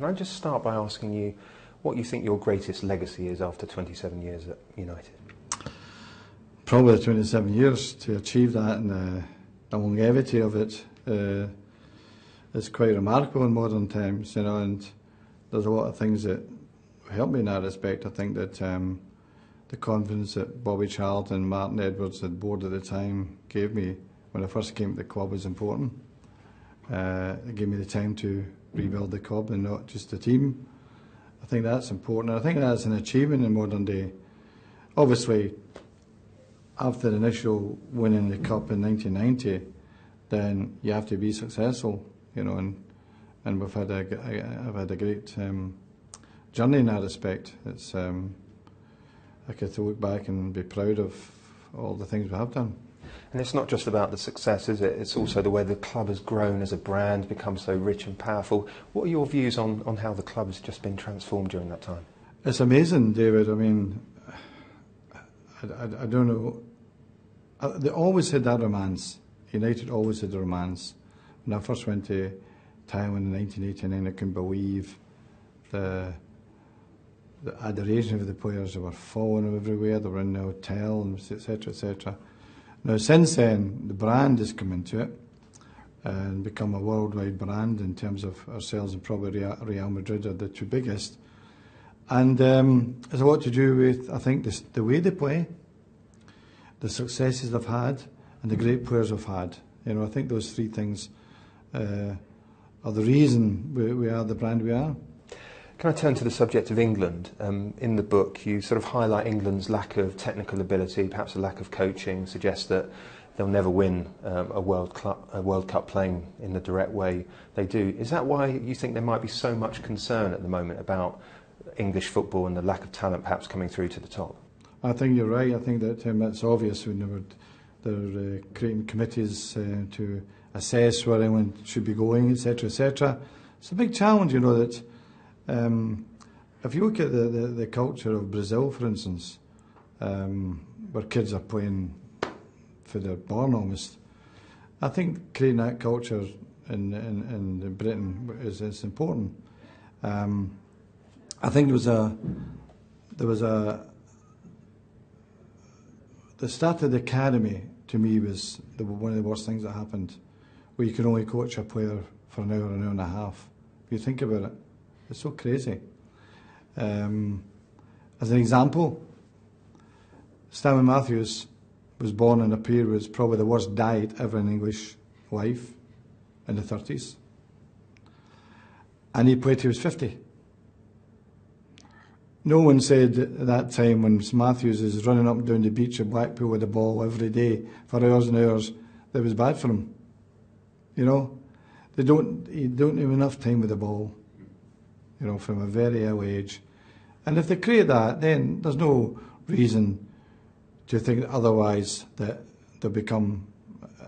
Can I just start by asking you what you think your greatest legacy is after 27 years at United? Probably 27 years to achieve that, and the longevity of it is quite remarkable in modern times, and there's a lot of things that helped me in that respect. I think that the confidence that Bobby Charlton and Martin Edwards, the board at the time, gave me when I first came to the club was important. It gave me the time to rebuild the club and not just the team. I think that's important. I think that's an achievement in modern day. Obviously, after the initial winning the cup in 1990, then you have to be successful, and I've had a great journey in that respect. It's I get to look back and be proud of all the things we have done. And it's not just about the success, is it? It's also the way the club has grown as a brand, become so rich and powerful. What are your views on how the club has just been transformed during that time? It's amazing, David. I mean, I don't know. They always had that romance. United always had the romance. When I first went to Taiwan in 1989, I couldn't believe the adoration of the players. They were following them everywhere. They were in the hotel, etc., etc. Now, since then, the brand has come into it and become a worldwide brand in terms of ourselves, and probably Real Madrid are the two biggest. And it's a lot to do with, I think, the way they play, the successes they've had, and the great players they've had. I think those three things are the reason we are the brand we are. Can I turn to the subject of England? In the book, you sort of highlight England's lack of technical ability, perhaps a lack of coaching, suggest that they'll never win a World Cup playing in the direct way they do. Is that why you think there might be so much concern at the moment about English football and the lack of talent perhaps coming through to the top? I think you're right. I think that it's obvious when they're creating committees to assess where anyone should be going, etc., etc. It's a big challenge, that if you look at the culture of Brazil, for instance, where kids are playing for their born almost, I think creating that culture in Britain is important. I think there was the start of the academy to me was one of the worst things that happened, where you can only coach a player for an hour and a half. If you think about it, it's so crazy. As an example, Stanley Matthews was born in a period where it was probably the worst diet ever in English life, in the 30s. And he played till he was 50. No one said at that time, when Matthews is running up and down the beach at Blackpool with the ball every day for hours and hours, that it was bad for him. He don't have enough time with the ball, from a very early age. And if they create that, then there's no reason to think otherwise, that they'll become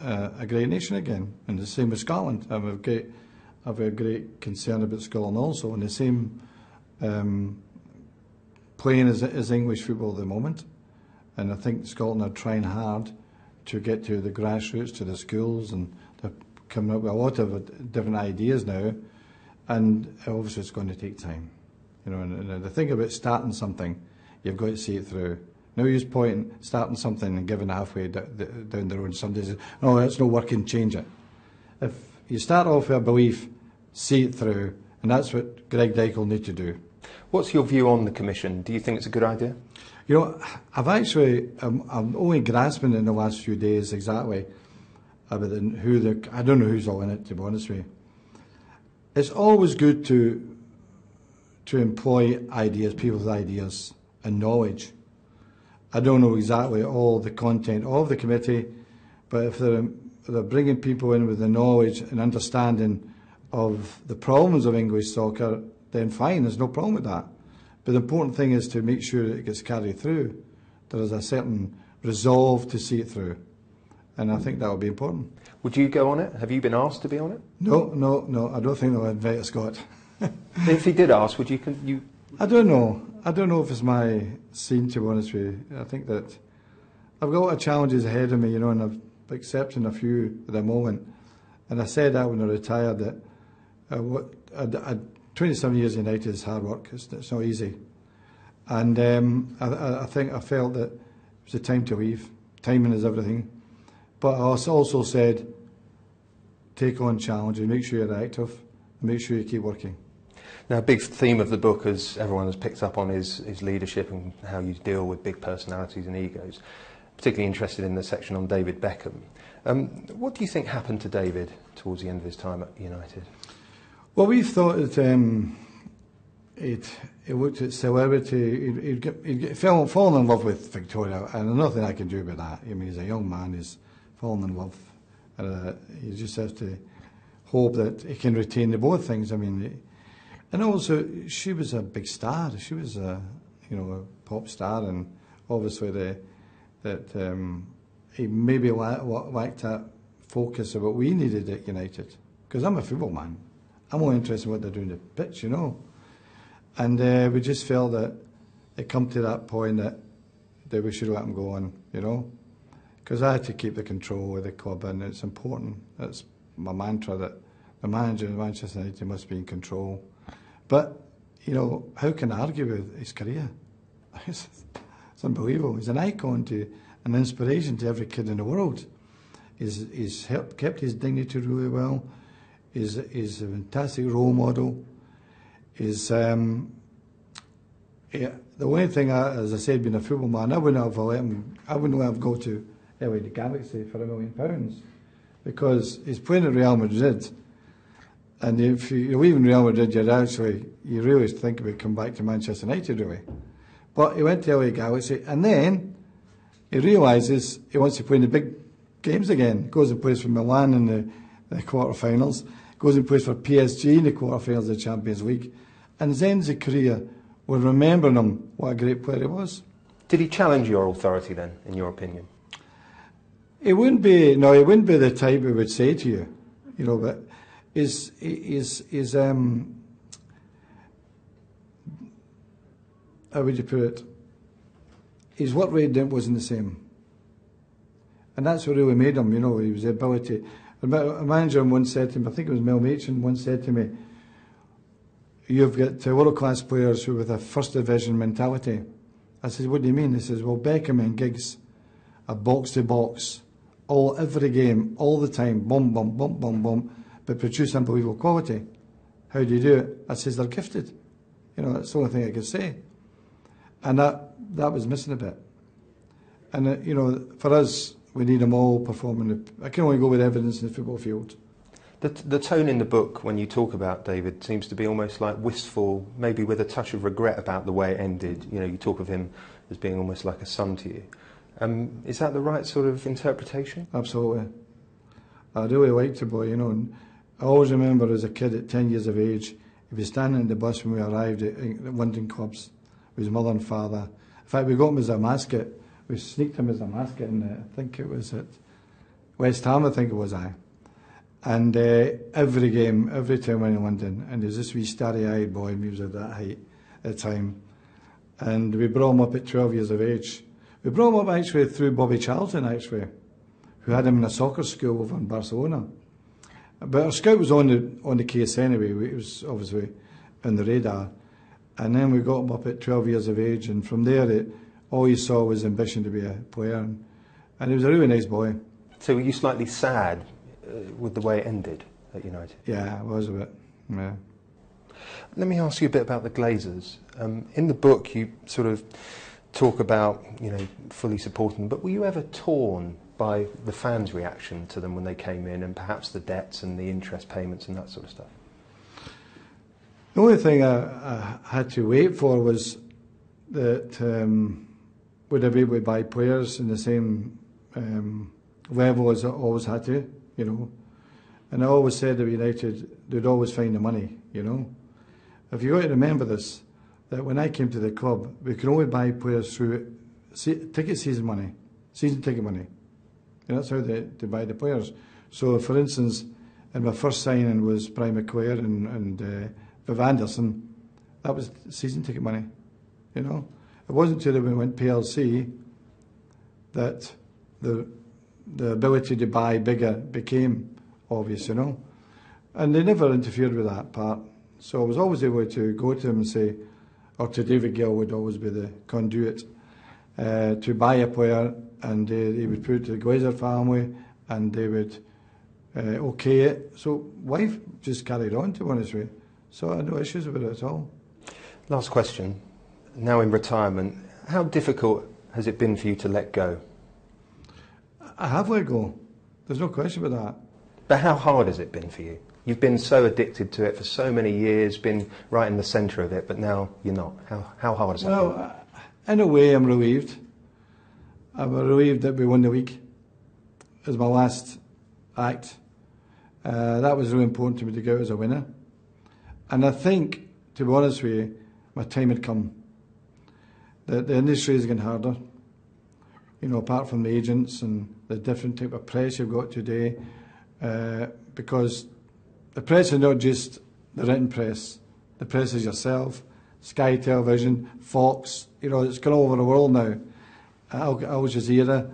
a great nation again. And the same with Scotland. I have a great concern about Scotland also, and the same playing as English football at the moment. And I think Scotland are trying hard to get to the grassroots, to the schools, and they're coming up with a lot of different ideas now. And obviously it's going to take time. And the thing about starting something, you've got to see it through. No use point starting something and giving halfway down the road. Somebody says, "No, it's not working, change it." If you start off with a belief, see it through, and that's what Greg Dyke will need to do. What's your view on the Commission? Do you think it's a good idea? I've actually, I'm only grasping in the last few days exactly about I don't know who's all in it, to be honest with you. It's always good to employ ideas, people's ideas and knowledge. I don't know exactly all the content of the committee, but if they're bringing people in with the knowledge and understanding of the problems of English soccer, then fine, there's no problem with that. But the important thing is to make sure that it gets carried through. There is a certain resolve to see it through. And I think that will be important. Would you go on it? Have you been asked to be on it? No. I don't think they'll invite a Scot. If he did ask, would you? I don't know. I don't know if it's my scene, to be honest with you. I think that I've got a lot of challenges ahead of me, and I'm accepting a few at the moment. And I said that when I retired, that 27 years in United is hard work. It's not easy. And I think I felt that it was the time to leave. Timing is everything. But I also said, take on challenges, make sure you're active, and make sure you keep working. Now, a big theme of the book, as everyone has picked up on, is leadership and how you deal with big personalities and egos. Particularly interested in the section on David Beckham. What do you think happened to David towards the end of his time at United? Well, we thought that he looked at celebrity, he'd fallen in love with Victoria, and there's nothing I can do about that. I mean, he's a young man, he's fallen in love, and you just have to hope that he can retain the both things. I mean, and also she was a big star. She was a pop star, and obviously he maybe lacked that focus of what we needed at United. Because I'm a football man, I'm only interested in what they're doing on the pitch, And we just felt that it come to that point that we should let him go on, Because I had to keep the control of the club, and it's important. That's my mantra, that the manager of Manchester United must be in control. But, how can I argue with his career? It's unbelievable. He's an icon an inspiration to every kid in the world. He's kept his dignity really well. He's a fantastic role model. The only thing, as I said, being a football man, I wouldn't have let him go to LA Galaxy for £1 million, because he's playing at Real Madrid. And if you're leaving Real Madrid, you really think about coming back to Manchester United, really. But he went to LA Galaxy, and then he realises he wants to play in the big games again. Goes and plays for Milan in the quarter-finals. Goes and plays for PSG in the quarter-finals of the Champions League. And ends his career with remembering him, what a great player he was. Did he challenge your authority then, in your opinion? He wouldn't be the type who would say to you, but how would you put it? His work rate wasn't the same. And that's what really made him, he was the ability. A manager once said to me, I think it was Mel Machin, once said to me, you've got world-class players who with a first division mentality. I said, what do you mean? He says, well, Beckham and Giggs are box-to-box, every game, all the time, boom, boom, boom, boom, boom, but produce unbelievable quality. How do you do it? I says, they're gifted. That's the only thing I could say. And that was missing a bit. And, for us, we need them all performing. I can only go with evidence in the football field. The tone in the book, when you talk about David, seems to be almost like wistful, maybe with a touch of regret about the way it ended. You talk of him as being almost like a son to you. Is that the right sort of interpretation? Absolutely. I really liked the boy, and I always remember as a kid at 10 years of age, he was standing in the bus when we arrived at London clubs with his mother and father. In fact, we got him as a mascot. We sneaked him as a mascot, and I think it was at West Ham, And every game, every time we went in London, and there's this wee starry-eyed boy, and he was at that height at the time. And we brought him up at 12 years of age. We brought him up actually through Bobby Charlton, who had him in a soccer school over in Barcelona. But our scout was on the case anyway. It was obviously on the radar. And then we got him up at 12 years of age, and from there, all he saw was ambition to be a player. And he was a really nice boy. So were you slightly sad with the way it ended at United? Yeah, I was a bit, yeah. Let me ask you a bit about the Glazers. In the book, you sort of talk about, fully supporting them, but were you ever torn by the fans' reaction to them when they came in, and perhaps the debts and the interest payments and that sort of stuff? The only thing I had to wait for was that would I be able to buy players in the same level as I always had to, And I always said that United, they'd always find the money, If you got to remember this, that when I came to the club, we could only buy players through season ticket money. And that's how they buy the players. So, for instance, in my first signing was Brian McQuair and Viv Anderson. That was season ticket money, It wasn't until we went PLC that the ability to buy bigger became obvious, And they never interfered with that part. So I was always able to go to him and say, or to David Gill would always be the conduit, to buy a player, and he would put it to the Glazer family, and they would okay it. So wife just carried on, to be honest with you. So I had no issues with it at all. Last question. Now in retirement, how difficult has it been for you to let go? I have let go. There's no question about that. But how hard has it been for you? You've been so addicted to it for so many years, been right in the centre of it, but now you're not. How hard has that been? Well, in a way, I'm relieved. I'm relieved that we won the league as my last act. That was really important to me to go out as a winner. And I think, to be honest with you, my time had come. The industry is getting harder. You know, apart from the agents and the different type of press you've got today, because the press is not just the written press. The press is yourself, Sky Television, Fox. You know, it's gone all over the world now. Al Jazeera.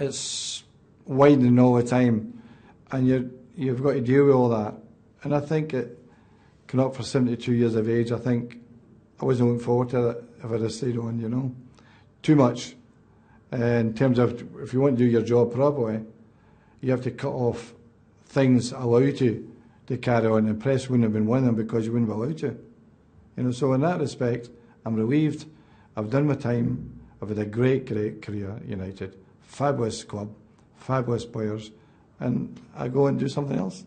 It's widening all the time, and you've got to deal with all that. And I think coming up for 72 years of age, I think I wasn't looking forward to it if I'd have stayed on. You know, too much. In terms of if you want to do your job properly, you have to cut off things that allow you to carry on. And press wouldn't have been one of them because you wouldn't be allowed to. You know, so in that respect, I'm relieved. I've done my time. I've had a great career at United. Fabulous club, fabulous players, and I go and do something else.